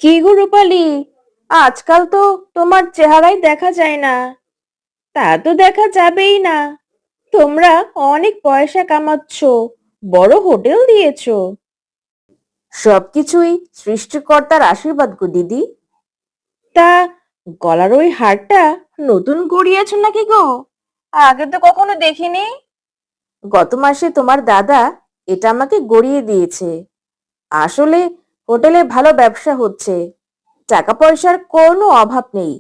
কি গো রূপালি, আজকাল তো তোমার চেহারাই দেখা যায় না। তা তো দেখা যাবেই না। তোমরা অনেক পয়সা কামাচ্ছ, বড় হোটেল দিয়েছো। সবকিছুই সৃষ্টিকর্তার আশীর্বাদ গো দিদি। তা গলার ওই হারটা নতুন গড়িয়েছো নাকি গো? আগে তো কখনো দেখিনি। গত মাসে তোমার দাদা এটা আমাকে গড়িয়ে দিয়েছে। আসলে হোটেলে ভালো ব্যবসা হচ্ছে, টাকা পয়সার কোনো অভাব নেই,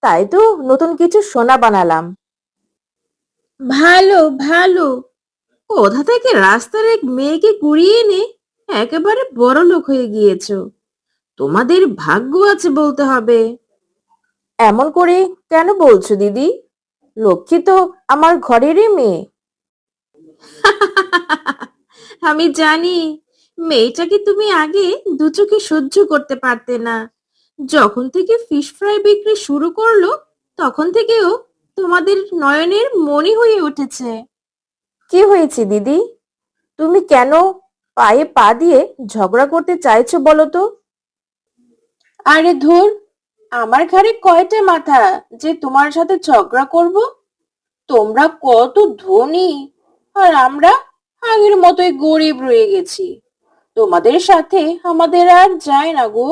তাই তো নতুন কিছু সোনা বানালাম। ভালো ভালো। কোথা থেকে রাস্তার এক মেয়েকে কুড়িয়ে এনে একেবারে বড় লোক হয়ে গিয়েছো। তোমাদের ভাগ্য আছে বলতে হবে। এমন করে কেন বলছো দিদি? লক্ষ্মী তো আমার ঘরেরই মেয়ে। আমি জানি, মেয়েটাকে তুমি আগে দু চোখে সহ্য করতে পারতে না। যখন থেকে ফিশ ফ্রাই বিক্রি শুরু করলো, তখন থেকেও তোমাদের নয়নের মণি হয়ে উঠেছে। কি হয়েছে দিদি? তুমি কেন পায়ে পা দিয়ে ঝগড়া করতে চাইছো বলো তো? আরে ধুর, আমার ঘাড়ে কয়টা মাথা যে তোমার সাথে ঝগড়া করব? তোমরা কত ধনী, আর আমরা আগের মতোই গরিব রয়ে গেছি। তোমাদের সাথে আমাদের আর যায় না গো।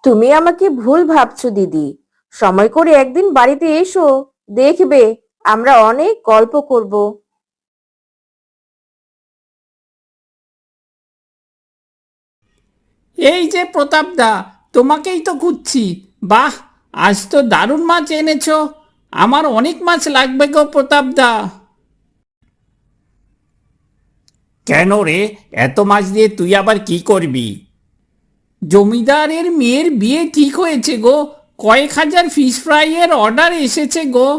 তুমি আমাকে ভুল ভাবছো দিদি। সময় করে একদিন বাড়িতে এসো, দেখবে আমরা অনেক গল্প করব। এই যে প্রতাপদা, তোমাকেই তো খুঁজছি। বাহ, আজ তো দারুণ মাছ এনেছো। আমার অনেক মাছ লাগবে গো প্রতাপদা। কেন রে, এত মাছ দিয়ে তুই আবার কি করবি? জমিদারের মেয়ের বিয়ে ঠিক হয়েছে গো। কয়েক হাজার ফিশ ফ্রাইয়ের অর্ডার এসেছে গো।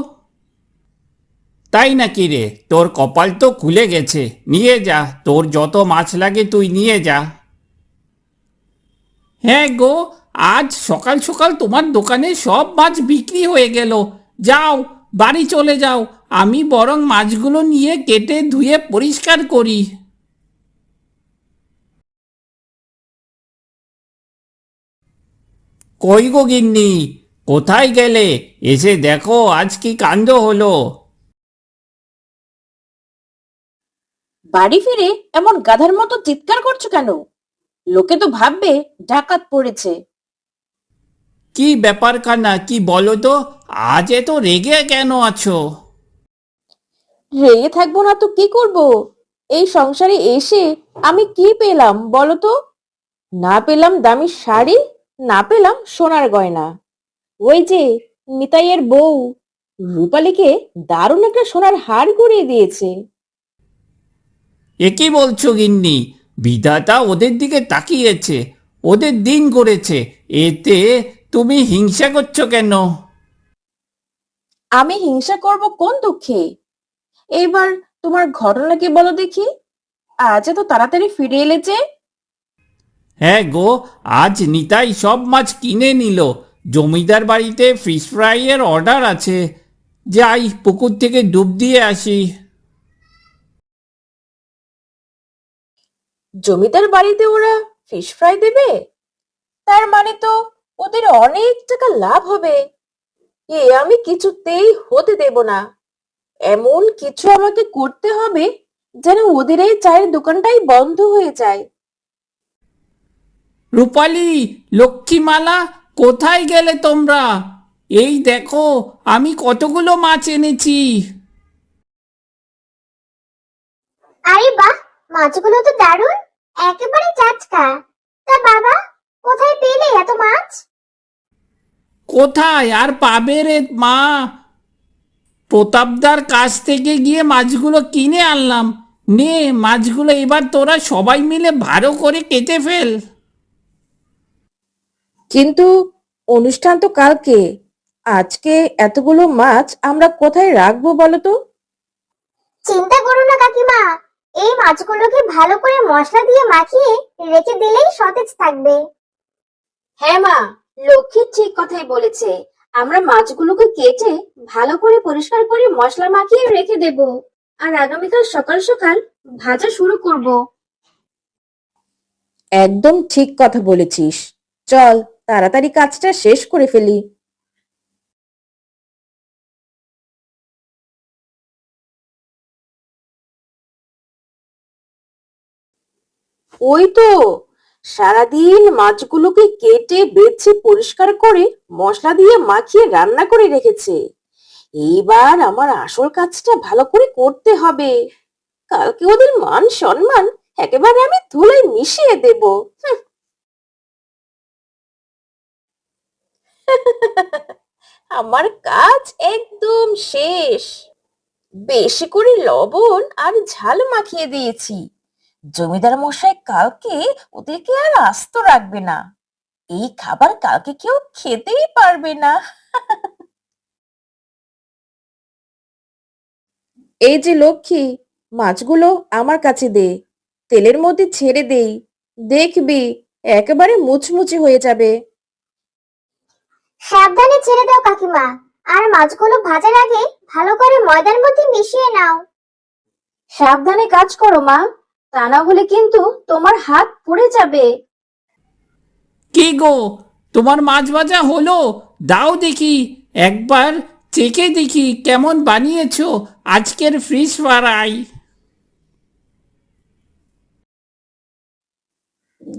তাই নাকি রে? তোর কপাল তো খুলে গেছে। নিয়ে যা, তোর যত মাছ লাগে তুই নিয়ে যা। হ্যাঁ গো, আজ সকাল সকাল তোমার দোকানে সব মাছ বিক্রি হয়ে গেল। যাও, বাড়ি চলে যাও। আমি বরং মাছগুলো নিয়ে কেটে ধুয়ে পরিষ্কার করি। কই গো গিন্নি, কোথায় গেলে? এসে দেখো আজ কি কাণ্ড হলো। বাড়ি ফিরে এমন গাধার মতো চিৎকার করছো কেন? লোকে তো ভাববে ডাকাত পড়েছে। কি ব্যাপার কানা, কি বলো তো? আজ এত রেগে কেন আছো? রেগে থাকবো না তো কি করব? এই সংসারে এসে আমি কি পেলাম বলো তো? না পেলাম দামি শাড়ি, না পেলাম সোনার গয়না। ওই যে নিতাইয়ের বউ রূপালীকে দারুণ একটা সোনার হার গড়িয়ে দিয়েছে। এ কি বলছো গিন্নি? বিধাতা ওদের দিকে তাকিয়েছে, ওদের দিন করেছে। এতে তুমি হিংসা করছো কেন? আমি হিংসা করব কোন দুঃখে? এইবার তোমার ঘটনা কি বলো দেখি। আজ এত তাড়াতাড়ি ফিরে এলে যে? হ্যাঁ গো, আজ নিতাই সব মাছ কিনে নিল। জমিদার বাড়িতে ফিশ ফ্রাইয়ের অর্ডার আছে। যাই, পুকুর থেকে ডুব দিয়ে আসি। জমিদার বাড়িতে ওরা ফিশ ফ্রাই দেবে? তার মানে তো ওদের অনেক টাকা লাভ হবে। এ আমি কিছুতেই হতে দেব না। এমন কিছু আমাকে করতে হবে যেন ওদের এই চায়ের দোকানটাই বন্ধ হয়ে যায়। রূপালী, লক্ষ্মীমালা, কোথায় গেলে তোমরা? এই দেখো, আমি কতগুলো মাছ এনেছি। আরে বাহ, মাছগুলো তো দারুণ, একেবারে টাটকা। তা বাবা, কোথায় পেলে এত মাছ? কোথায় আর পাবে রে মা? প্রতাপদার কাছ থেকে গিয়ে মাছগুলো কিনে আনলাম। নে, মাছগুলো এবার তোরা সবাই মিলে ভালো করে কেটে ফেল। কিন্তু অনুষ্ঠান তো কালকে। আজকে এতগুলো মাছ আমরা কোথায় রাখবো বলো তো? চিন্তা করো না কাকিমা, এই মাছগুলোকে ভালো করে মশলা দিয়ে মাখিয়ে রেখে দিলেই সতেজ থাকবে। হ্যাঁ মা, লক্ষ্মী ঠিক কথাই বলেছে। আমরা মাছগুলোকে কেটে ভালো করে পরিষ্কার করে মশলা মাখিয়ে রেখে দেব, আর আগামীকাল সকাল সকাল ভাজা শুরু করব। একদম ঠিক কথা বলেছিস। চল তাড়াতাড়ি কাজটা শেষ করে ফেলি। ওই তো সারাদিন মাছগুলোকে কেটে বেছে পরিষ্কার করে মশলা দিয়ে মাখিয়ে রান্না করে রেখেছে। এইবার আমার আসল কাজটা ভালো করে করতে হবে। কালকে ওদের মান সম্মান একেবারে আমি ধুলোয় মিশিয়ে দেব। আমার কাজ একদম শেষ। বেশি করে লবণ আর ঝাল মাখিয়ে দিয়েছি। জমিদার মশাই কালকে ওদেরকে আর আস্ত রাখবে না। এই খাবার কালকে কেউ খেতেই পারবে না। এই যে লক্ষ্মী, মাছগুলো আমার কাছে দে, তেলের মধ্যে ছেড়ে দেই, দেখবি একেবারে মুচমুচে হয়ে যাবে। সাবধানে ছেড়ে দাও কাকিমা, আর মাছগুলো ভাজার আগে ভালো করে ময়দার মধ্যে মিশিয়ে নাও। সাবধানে কাজ করো মা, তা না হলে কিন্তু তোমার হাত পুড়ে যাবে। কি গো, তোমার মাছ ভাজা হলো? দাও দেখি, একবার চেখে দেখি কেমন বানিয়েছো আজকের ফিশ ফ্রাই।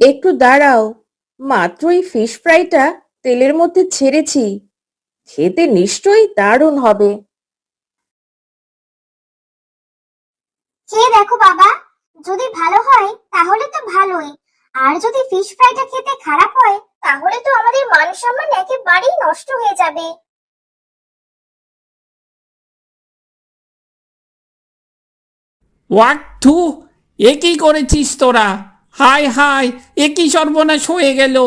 একটু দাঁড়াও, মাত্রই ফিশ ফ্রাইটা তেলের মধ্যে ছেড়েছি, খেতে নিশ্চয়ই দারুণ হবে। খেয়ে দেখো বাবা, যদি ভালো হয় তাহলে তো ভালোই, আর যদি ফিশ ফ্রাইটা খেতে খারাপ হয় তাহলে তো আমাদের মান সম্মান একেবারেই নষ্ট হয়ে যাবে। ওয়াক থু, এ কি করেছিস তোরা? হায় হায়, এ কি সর্বনাশ হয়ে গেল!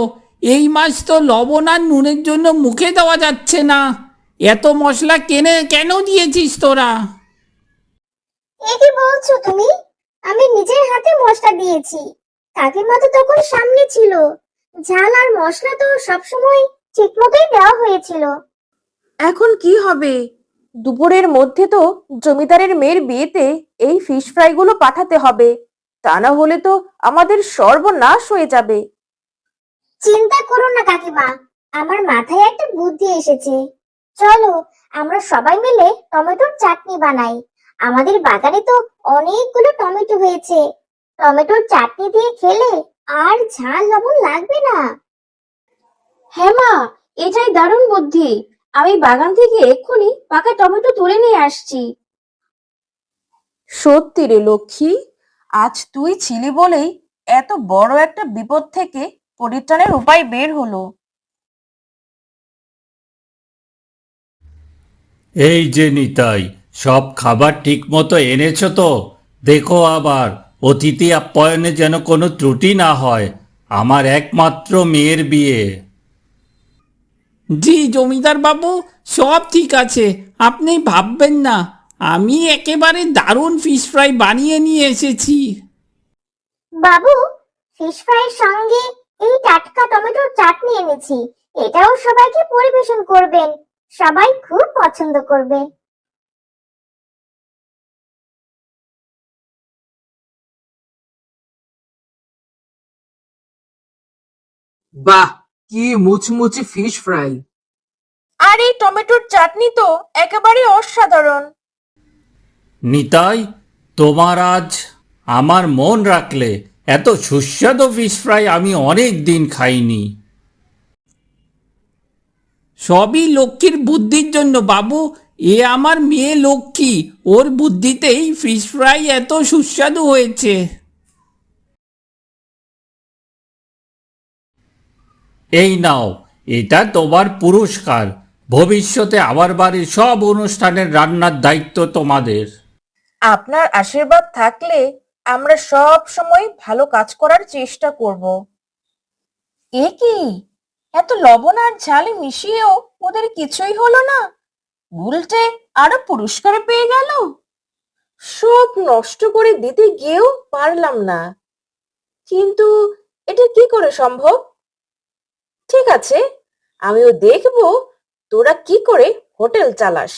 এই মাছ তো লবণ আর নুনের জন্য মুখে দেওয়া যাচ্ছে না। এত মশলা কেন দিয়েছিস তোরা? এ কি বলছো তুমি? আমি নিজের হাতে মশলা দিয়েছি। কাকিমা তো তখন সামনে ছিল। ঝাল আর মশলা তো সবসময় ঠিক মতোই দেওয়া হয়েছিল। এখন কি হবে? দুপুরের মধ্যে তো জমিদারের মেয়ের বিয়েতে এই ফিশ ফ্রাইগুলো পাঠাতে হবে, তা না হলে তো আমাদের সর্বনাশ হয়ে যাবে। চিন্তা করো না কাকিমা, আমার মাথায় একটা বুদ্ধি এসেছে। চলো আমরা সবাই মিলে টমেটোর চাটনি বানাই। আমাদের বাগানে তো অনেকগুলো টমেটো হয়েছে। টমেটোর চাটনি দিয়ে খেলে আর ঝাল লবণ লাগবে না। হ্যাঁ মা, এটাই দারুণ বুদ্ধি। আমি বাগান থেকে এক্ষুনি পাকা টমেটো তুলে নিয়ে আসছি। সত্যি রে লক্ষ্মী, আজ তুই ছিলি বলেই এত বড় একটা বিপদ থেকে পরিত্রাণের উপায় বের হলো। এই যে নিতাই, সব খাবার ঠিক মতো এনেছো তো? দেখো আবার অতিথি আপ্যায়নে যেন কোনো ত্রুটি না হয়। আমার একমাত্র মেয়ের বিয়ে। জি জমিদার বাবু, সব ঠিক আছে, আপনি ভাববেন না। আমি একেবারে দারুণ ফিশ ফ্রাই বানিয়ে নিয়ে এসেছি। বাবু, ফিশ ফ্রাইয়ের সঙ্গে এই টাটকা টমেটোর চাটনি এনেছি। এটাও সবাইকে পরিবেশন করবেন। সবাই খুব পছন্দ করবে। বাহ, কি মুচমুচে ফিশ ফ্রাই! আর এই টমেটোর চাটনি তো একেবারে অসাধারণ। নিতাই, তোমার আজ আমার মন রাখলে। এত সুস্বাদু ফিশ ফ্রাই আমি অনেক দিন খাইনি। সবই লক্ষ্মীর বুদ্ধির জন্য বাবু। এ আমার মেয়ে লক্ষ্মী, ওর বুদ্ধিতেই ফিশ ফ্রাই এত সুস্বাদু হয়েছে। এই নাও, এটা তোমার পুরস্কার। ভবিষ্যতে আমার বাড়ির সব অনুষ্ঠানের রান্নার দায়িত্ব তোমাদের। আপনার আশীর্বাদ থাকলে আমরা সব সময় ভালো কাজ করার চেষ্টা করব। এ কি, এত লবণ আর ঝাল মিশিয়েও ওদের কিছুই হলো না, উল্টে আরো পুরস্কার পেয়ে গেল। সব নষ্ট করে দিতে গিয়েও পারলাম না, কিন্তু এটা কি করে সম্ভব? ঠিক আছে, আমিও দেখব তোরা কি করে হোটেল চালাস।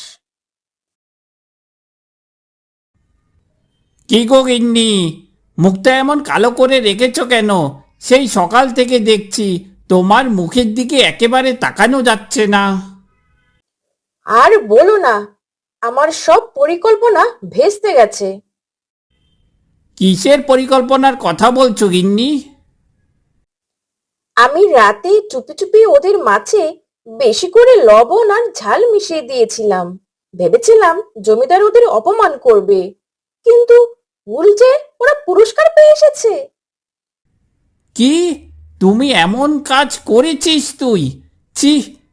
কি গো গিন্নি, মুখটা এমন কালো করে রেখেছ কেন? সেই সকাল থেকে দেখছি তোমার মুখের দিকে একেবারে তাকানো যাচ্ছে না। আর বলো না, আমার সব পরিকল্পনা ভেস্তে গেছে। কিসের পরিকল্পনার কথা বলছো গিন্নি? আমি রাতে চুপি চুপি ওদের মাছে বেশি করে লবণ আর ঝাল মিশিয়ে দিয়েছিলাম। ভেবেছিলাম জমিদার ওদের অপমান করবে, কিন্তু উল্টে ওরা পুরস্কার পেয়ে এসেছে। কি, তুমি এমন কাজ করেছিস তুই? ছি,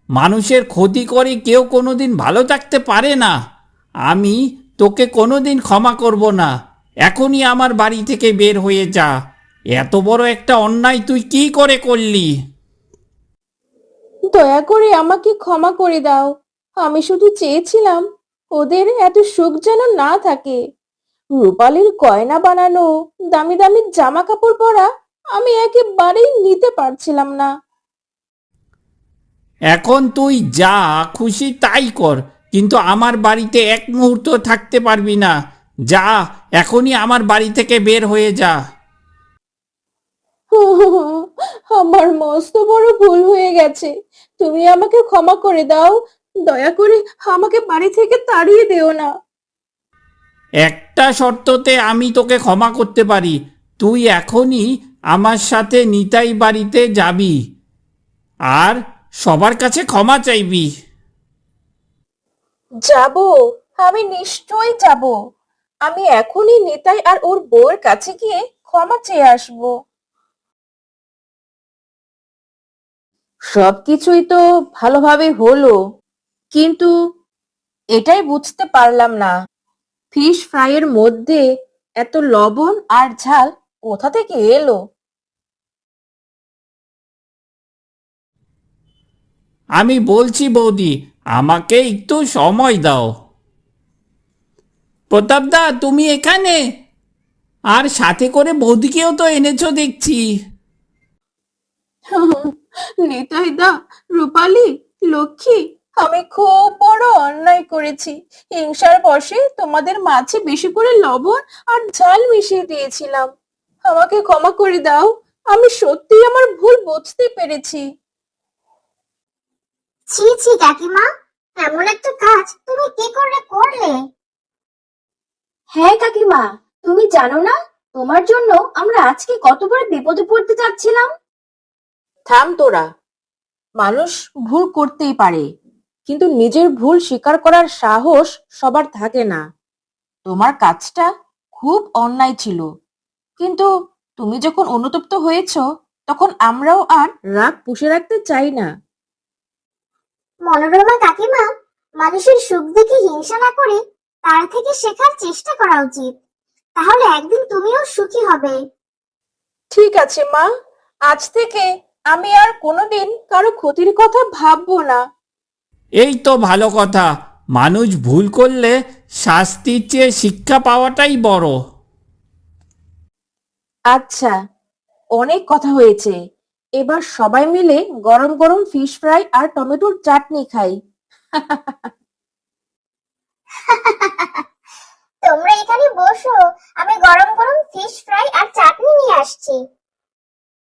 মানুষের ক্ষতি করে কেউ কোনোদিন ভালো থাকতে পারে না। আমি তোকে কোনোদিন ক্ষমা করব না। এখনই আমার বাড়ি থেকে বের হয়ে যা। এত বড় একটা অন্যায় তুই কি করে করলি? দয়া করে আমাকে ক্ষমা করে দাও। আমি শুধু চেয়েছিলাম ওদের এত সুখ যেন না থাকে। রূপালীর গয়না বানানো, দামি দামি জামা কাপড় পরা আমি একেবারেই নিতে পারছিলাম না। এখন তুই যা খুশি তাই কর, কিন্তু আমার বাড়িতে এক মুহূর্ত থাকতে পারবি না। যা, এখনই আমার বাড়ি থেকে বের হয়ে যা। আমার মস্ত বড় ভুল হয়ে গেছে। তুমি আমাকে ক্ষমা করে দাও। দয়া করে আমাকে বাড়ি থেকে তাড়িয়ে দিও না। একটা শর্ততে আমি তোকে ক্ষমা করতে পারি। তুই এখনই আমার সাথে নিতাই বাড়িতে যাবি আর সবার কাছে ক্ষমা চাইবি। যাব, আমি নিশ্চয়ই যাব। আমি এখনই নিতাই আর ওর বউয়ের কাছে গিয়ে ক্ষমা চেয়ে আসবো। সবকিছুই তো ভালোভাবে হলো, কিন্তু এটাই বুঝতে পারলাম না, ফিশ ফ্রাইয়ের মধ্যে এত লবণ আর ঝাল কোথা থেকে এলো। আমি বলছি বৌদি, আমাকে একটু সময় দাও। প্রতাপদা, তুমি এখানে? আর সাথে করে বৌদিকেও তো এনেছো দেখছি। নিতাই দা, রূপালী, লক্ষ্মী, আমি খুব বড় অন্যায় করেছি। হিংসার বশে তোমাদের মাছে বেশি করে লবণ আর ঝাল মিশিয়ে দিয়েছিলাম। আমাকে ক্ষমা করে দাও। আমি সত্যি আমার ভুল বুঝতে পেরেছি। ছি ছি কাকিমা, এমন একটা কাজ তুমি কি করে করলে? হ্যাঁ কাকিমা, তুমি জানো না তোমার জন্য আমরা আজকে কত বড় বিপদে পড়তে যাচ্ছিলাম। থাম তোরা। মানুষ ভুল করতেই পারে, কিন্তু নিজের ভুল স্বীকার করার সাহস সবার থাকে না। তোমার কাজটা খুব অন্যায় ছিল, কিন্তু তুমি যখন অনুতপ্ত হয়েছো, তখন আমরাও আর রাগ পুষে রাখতে চাই না। মনোরমা কাকিমা, মানুষের সুখ দেখে হিংসা না করে তার থেকে শেখার চেষ্টা করা উচিত। তাহলে একদিন তুমিও সুখী হবে। ঠিক আছে মা, আজ থেকে আমি আর কোনোদিন কারো ক্ষতির কথা ভাববো না। এই তো ভালো কথা। মানুষ ভুল করলে শাস্তির চেয়ে শিক্ষা পাওয়াটাই বড়। আচ্ছা, অনেক কথা হয়েছে। এবার সবাই মিলে গরম গরম ফিশ ফ্রাই আর টমেটোর চাটনি খাই। তোমরা এখানে বসো, আমি গরম গরম ফিশ ফ্রাই আর চাটনি নিয়ে আসছি।